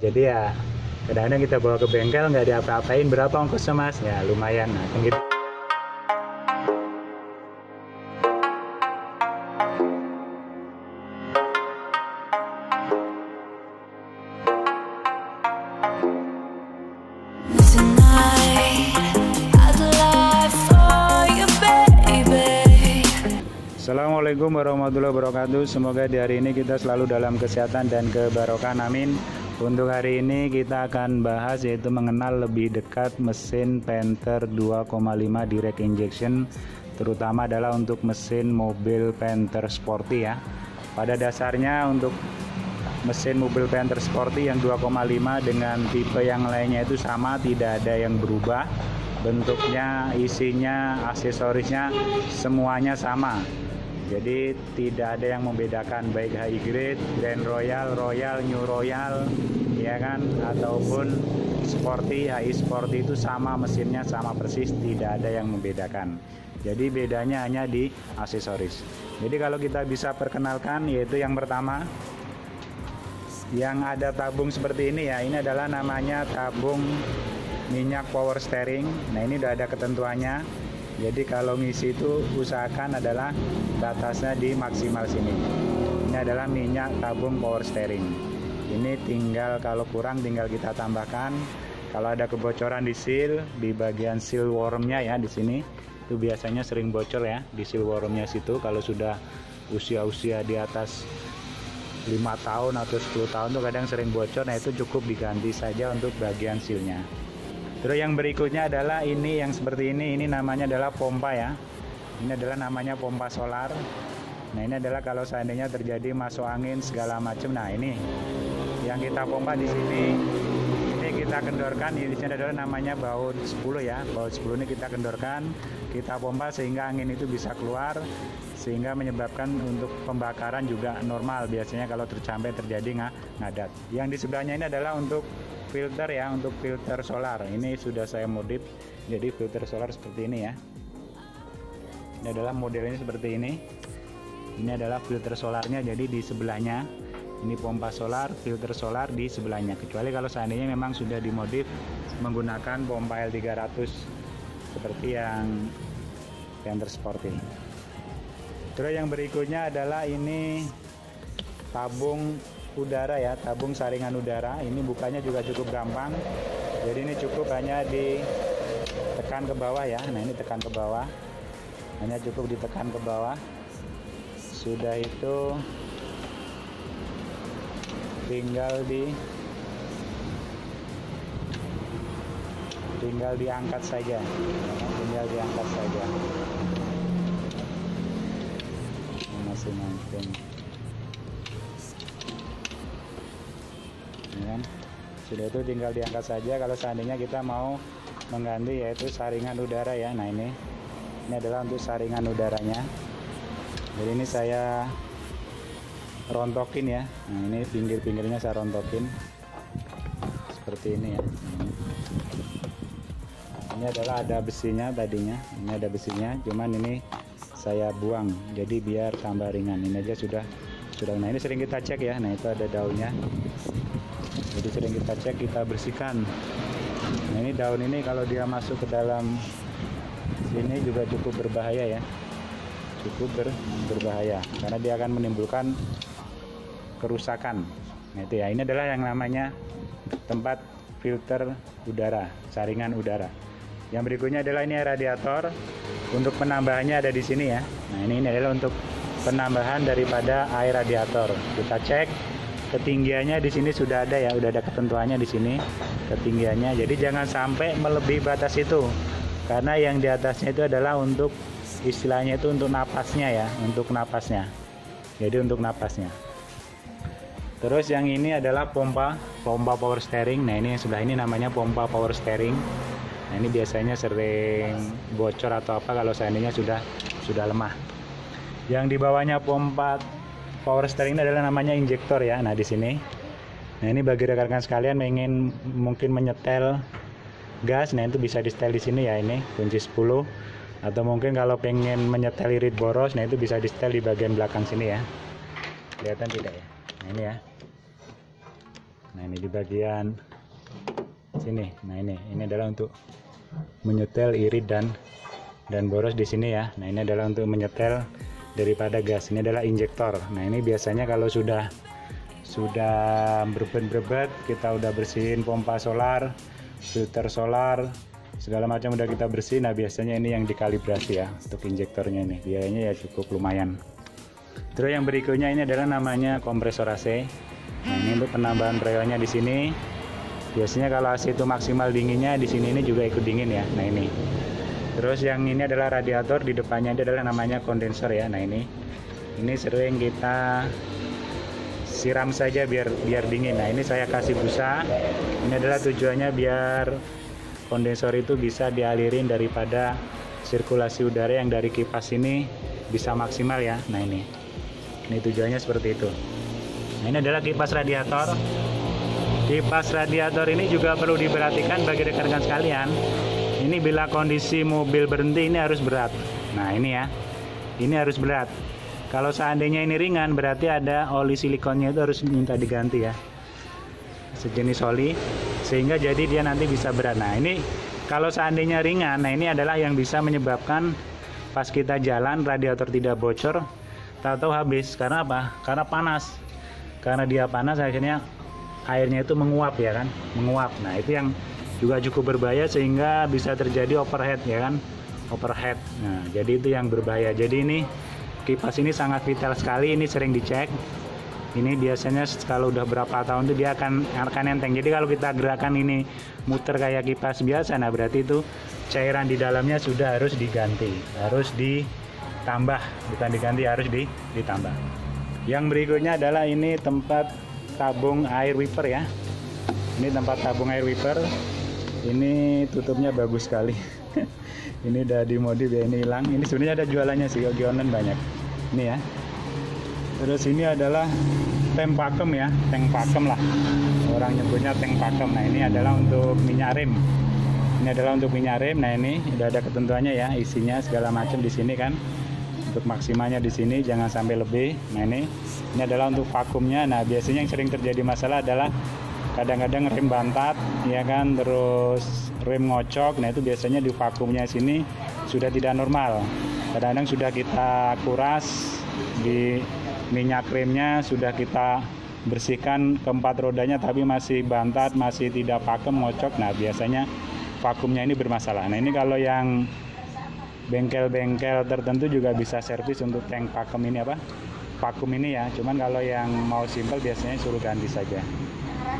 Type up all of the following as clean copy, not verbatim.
Jadi ya kadang-kadang kita bawa ke bengkel nggak diapa-apain, berapa ongkosnya mas? Ya lumayan, nah kan gitu. Assalamualaikum warahmatullahi wabarakatuh. Semoga di hari ini kita selalu dalam kesehatan dan kebarokan, amin. Untuk hari ini kita akan bahas yaitu mengenal lebih dekat mesin Panther 2,5 direct injection, terutama adalah untuk mesin mobil Panther Sporty ya. Pada dasarnya untuk mesin mobil Panther Sporty yang 2,5 dengan tipe yang lainnya itu sama, tidak ada yang berubah. Bentuknya, isinya, aksesorisnya semuanya sama. Jadi tidak ada yang membedakan, baik high grade, Grand Royal, Royal, New Royal, ya kan, ataupun Sporty, high Sporty itu sama, mesinnya sama persis, tidak ada yang membedakan. Jadi bedanya hanya di aksesoris. Jadi kalau kita bisa perkenalkan, yaitu yang pertama, yang ada tabung seperti ini ya, ini adalah namanya tabung minyak power steering. Nah ini udah ada ketentuannya. Jadi kalau ngisi itu usahakan adalah batasnya di maksimal sini. Ini adalah minyak tabung power steering. Ini tinggal kalau kurang tinggal kita tambahkan. Kalau ada kebocoran di seal, di bagian seal wormnya ya di sini, itu biasanya sering bocor ya di seal wormnya situ. Kalau sudah usia-usia di atas 5 tahun atau 10 tahun tuh kadang sering bocor. Nah itu cukup diganti saja untuk bagian sealnya. Terus yang berikutnya adalah ini yang seperti ini namanya adalah pompa ya. Ini adalah namanya pompa solar. Nah ini adalah kalau seandainya terjadi masuk angin segala macam. Nah ini yang kita pompa di sini. Ini kita kendorkan. Di sini adalah namanya baut 10 ya. Baut 10 ini kita kendorkan, kita pompa sehingga angin itu bisa keluar, sehingga menyebabkan untuk pembakaran juga normal. Biasanya kalau terjadi ngadat. Yang di sebelahnya ini adalah untuk filter ya, untuk filter solar. Ini sudah saya modif jadi filter solar seperti ini ya. Ini adalah modelnya seperti ini. Ini adalah filter solarnya, jadi di sebelahnya ini pompa solar, filter solar di sebelahnya. Kecuali kalau seandainya memang sudah dimodif menggunakan pompa L300 seperti yang Panther Sport ini. Terus yang berikutnya adalah ini tabung udara ya, tabung saringan udara. Ini bukanya juga cukup gampang. Jadi ini cukup hanya ditekan ke bawah ya. Nah ini tekan ke bawah, hanya cukup ditekan ke bawah. Sudah itu tinggal diangkat saja. Tinggal diangkat saja. Masih mungkin. Kan? Sudah itu tinggal diangkat saja kalau seandainya kita mau mengganti yaitu saringan udara ya. Nah ini adalah untuk saringan udaranya. Jadi ini saya rontokin ya. Nah ini pinggir-pinggirnya saya rontokin seperti ini ya. Ini adalah ada besinya tadinya. Ini ada besinya, cuman ini saya buang jadi biar tambah ringan. Ini aja sudah. Nah ini sering kita cek ya. Nah itu ada daunnya. Jadi sering kita cek, kita bersihkan. Nah ini daun ini kalau dia masuk ke dalam sini juga cukup berbahaya ya, cukup berbahaya karena dia akan menimbulkan kerusakan. Nah itu ya, ini adalah yang namanya tempat filter udara, saringan udara. Yang berikutnya adalah ini radiator. Untuk penambahannya ada di sini ya. Nah ini adalah untuk penambahan daripada air radiator. Kita cek ketinggiannya di sini sudah ada ya, udah ada ketentuannya di sini ketinggiannya. Jadi jangan sampai melebihi batas itu, karena yang di atasnya itu adalah untuk istilahnya itu untuk napasnya ya, untuk napasnya. Jadi untuk napasnya. Terus yang ini adalah pompa power steering. Nah ini yang sebelah ini namanya pompa power steering. Nah ini biasanya sering bocor atau apa kalau seandainya sudah lemah. Yang di bawahnya pompa power steering ini adalah namanya injektor ya. Nah di sini, nah ini bagi rekan-rekan sekalian ingin mungkin menyetel gas, nah itu bisa di setel di sini ya. Ini kunci 10. Atau mungkin kalau pengen menyetel irit boros, nah itu bisa di setel di bagian belakang sini ya. Kelihatan tidak ya? Nah ini ya. Nah ini di bagian sini. Nah ini adalah untuk menyetel irit dan boros di sini ya. Nah ini adalah untuk menyetel daripada gas. Ini adalah injektor. Nah ini biasanya kalau sudah berbet, kita udah bersihin pompa solar, filter solar, segala macam udah kita bersihin. Nah biasanya ini yang dikalibrasi ya untuk injektornya ini. Biayanya ya cukup lumayan. Terus yang berikutnya ini adalah namanya kompresor AC. Nah ini untuk penambahan freonnya di sini. Biasanya kalau AC itu maksimal dinginnya, di sini ini juga ikut dingin ya. Nah ini. Terus yang ini adalah radiator, di depannya ini adalah namanya kondensor ya. Nah ini sering kita siram saja biar dingin. Nah ini saya kasih busa. Ini adalah tujuannya biar kondensor itu bisa dialirin daripada sirkulasi udara yang dari kipas ini bisa maksimal ya. Nah ini tujuannya seperti itu. Nah ini adalah kipas radiator. Kipas radiator ini juga perlu diperhatikan bagi rekan-rekan sekalian. Ini bila kondisi mobil berhenti ini harus berat. Nah ini ya, ini harus berat. Kalau seandainya ini ringan berarti ada oli silikonnya itu harus minta diganti ya, sejenis oli, sehingga jadi dia nanti bisa berat. Nah ini kalau seandainya ringan, nah ini adalah yang bisa menyebabkan pas kita jalan radiator tidak bocor, tahu-tahu habis. Karena apa? Karena panas. Karena dia panas akhirnya airnya itu menguap ya kan, menguap. Nah itu yang juga cukup berbahaya sehingga bisa terjadi overheat ya kan, overheat. Nah jadi itu yang berbahaya. Jadi ini kipas ini sangat vital sekali, ini sering dicek. Ini biasanya kalau udah berapa tahun itu dia akan enteng. Jadi kalau kita gerakan ini muter kayak kipas biasa, nah berarti itu cairan di dalamnya sudah harus diganti, harus ditambah, bukan diganti, harus ditambah. Yang berikutnya adalah ini tempat tabung air wiper ya. Ini tempat tabung air wiper. Ini tutupnya bagus sekali. Ini udah dimodif ya, ini hilang. Ini sebenarnya ada jualannya sih, di online banyak. Ini ya. Terus ini adalah tank pakem ya, tank pakem lah. Orang nyebutnya tank pakem. Nah ini adalah untuk minyak rem. Ini adalah untuk minyak rem. Nah ini udah ada ketentuannya ya, isinya segala macam di sini kan. Untuk maksimalnya di sini jangan sampai lebih. Nah ini adalah untuk vakumnya. Nah biasanya yang sering terjadi masalah adalah kadang-kadang rem bantat ya kan, terus rem ngocok. Nah itu biasanya di vakumnya sini sudah tidak normal. Kadang-kadang sudah kita kuras di minyak remnya, sudah kita bersihkan keempat rodanya tapi masih bantat, masih tidak vakum, ngocok. Nah biasanya vakumnya ini bermasalah. Nah ini kalau yang bengkel-bengkel tertentu juga bisa servis untuk tank vakum ini vakum ini ya. Cuman kalau yang mau simpel biasanya suruh ganti saja.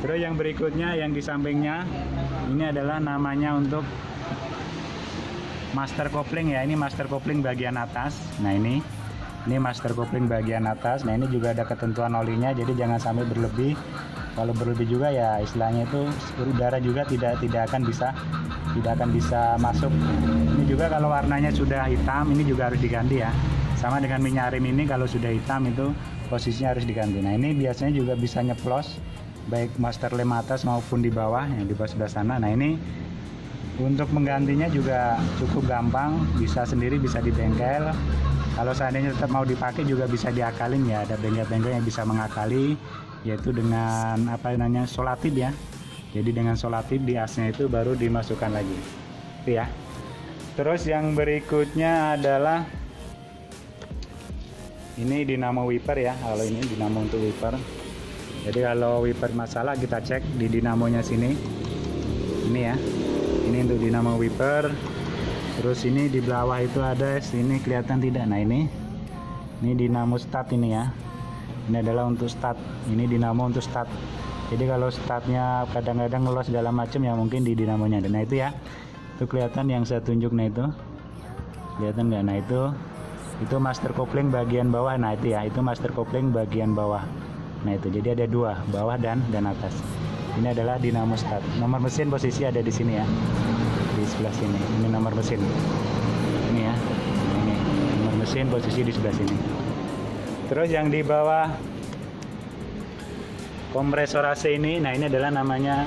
Terus yang berikutnya yang di sampingnya ini adalah namanya untuk master coupling ya. Ini master coupling bagian atas. Nah ini master coupling bagian atas. Nah ini juga ada ketentuan olinya, jadi jangan sampai berlebih. Kalau berlebih juga ya istilahnya itu udara juga tidak akan bisa masuk. Ini juga kalau warnanya sudah hitam ini juga harus diganti ya. Sama dengan minyak rem ini, kalau sudah hitam itu posisinya harus diganti. Nah ini biasanya juga bisa nyeplos baik master lem atas maupun di bawah, yang di bawah sebelah sana. Nah ini untuk menggantinya juga cukup gampang, bisa sendiri, bisa di bengkel. Kalau seandainya tetap mau dipakai juga bisa diakalin ya, ada bengkel-bengkel yang bisa mengakali, yaitu dengan solatip ya. Jadi dengan solatip di asnya itu baru dimasukkan lagi itu ya. Terus yang berikutnya adalah ini dinamo wiper ya. Kalau ini dinamo untuk wiper. Jadi kalau wiper masalah kita cek di dinamonya sini. Ini ya. Ini untuk dinamo wiper. Terus ini di bawah itu ada, sini kelihatan tidak? Nah ini dinamo start ini ya. Ini adalah untuk start. Ini dinamo untuk start. Jadi kalau startnya kadang-kadang ngelos segala macam ya mungkin di dinamonya. Nah itu ya. Itu kelihatan yang saya tunjuk, nah itu. Kelihatan nggak? Nah itu master coupling bagian bawah. Nah itu ya, itu master coupling bagian bawah. Nah itu, jadi ada dua, bawah dan atas. Ini adalah dinamo start. Nomor mesin posisi ada di sini ya, di sebelah sini. Ini nomor mesin. Ini ya, ini nomor mesin posisi di sebelah sini. Terus yang di bawah kompresor AC ini, nah ini adalah namanya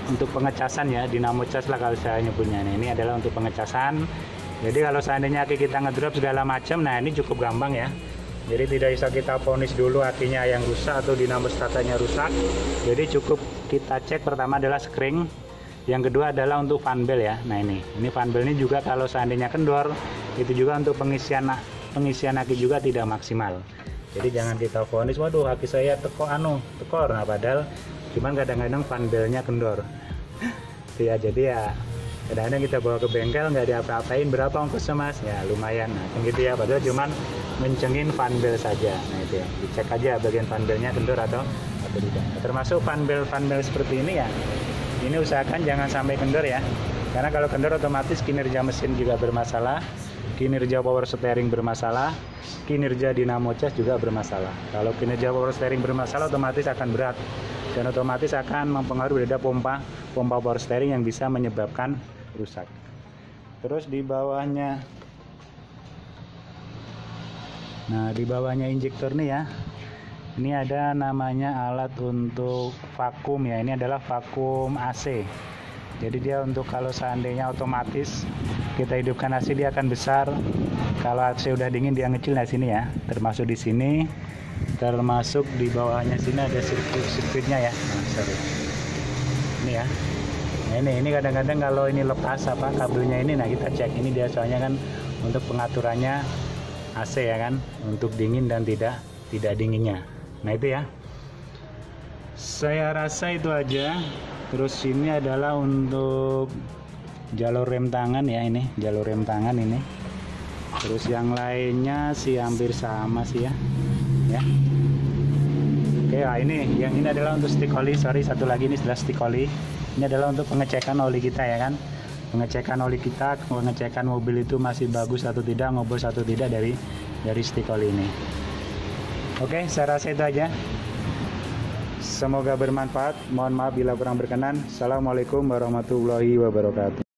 untuk pengecasan ya, dinamo cas lah kalau saya nyebutnya. Nah, ini adalah untuk pengecasan. Jadi kalau seandainya kita ngedrop segala macam, nah ini cukup gampang ya. Jadi tidak bisa kita vonis dulu akinya yang rusak atau dinamo starternya rusak. Jadi cukup kita cek pertama adalah skring, yang kedua adalah untuk fan belt ya. Nah ini fan belt ini juga kalau seandainya kendor, itu juga untuk pengisian aki juga tidak maksimal. Jadi jangan kita vonis, waduh aki saya tekor. Nah padahal cuman kadang-kadang fan beltnya kendor. Ya jadi ya kadang-kadang kita bawa ke bengkel nggak diapa-apain, berapa ongkosnya mas? Ya lumayan, nah gitu ya, padahal cuman mencengin fan belt saja. Nah itu ya, dicek aja bagian fan beltnya kendor atau tidak. Nah, termasuk fan belt seperti ini ya, ini usahakan jangan sampai kendor ya, karena kalau kendor otomatis kinerja mesin juga bermasalah, kinerja power steering bermasalah, kinerja dinamo cas juga bermasalah. Kalau kinerja power steering bermasalah otomatis akan berat dan otomatis akan mempengaruhi pada pompa power steering yang bisa menyebabkan rusak. Terus di bawahnya, nah di bawahnya injektor nih ya, ini ada namanya alat untuk vakum ya, ini adalah vakum AC. Jadi dia untuk kalau seandainya otomatis kita hidupkan AC dia akan besar, kalau AC udah dingin dia ngecil. Nah sini ya, termasuk di sini, termasuk di bawahnya sini ada sirkuitnya ya. Nah, sorry. Ini ya. Nah ini kadang-kadang kalau ini lepas kabelnya ini, nah kita cek ini dia soalnya kan untuk pengaturannya AC ya kan, untuk dingin dan tidak dinginnya. Nah itu ya, saya rasa itu aja. Terus ini adalah untuk jalur rem tangan ya, ini jalur rem tangan ini. Terus yang lainnya sih hampir sama sih ya. Oke, nah yang ini adalah untuk stick oli. Sorry, satu lagi ini adalah stick oli. Ini adalah untuk pengecekan oli kita ya kan, pengecekan oli kita, pengecekan mobil itu masih bagus atau tidak, ngobos atau tidak dari stick oli ini. Oke, saya rasa itu aja. Semoga bermanfaat. Mohon maaf bila kurang berkenan. Assalamualaikum warahmatullahi wabarakatuh.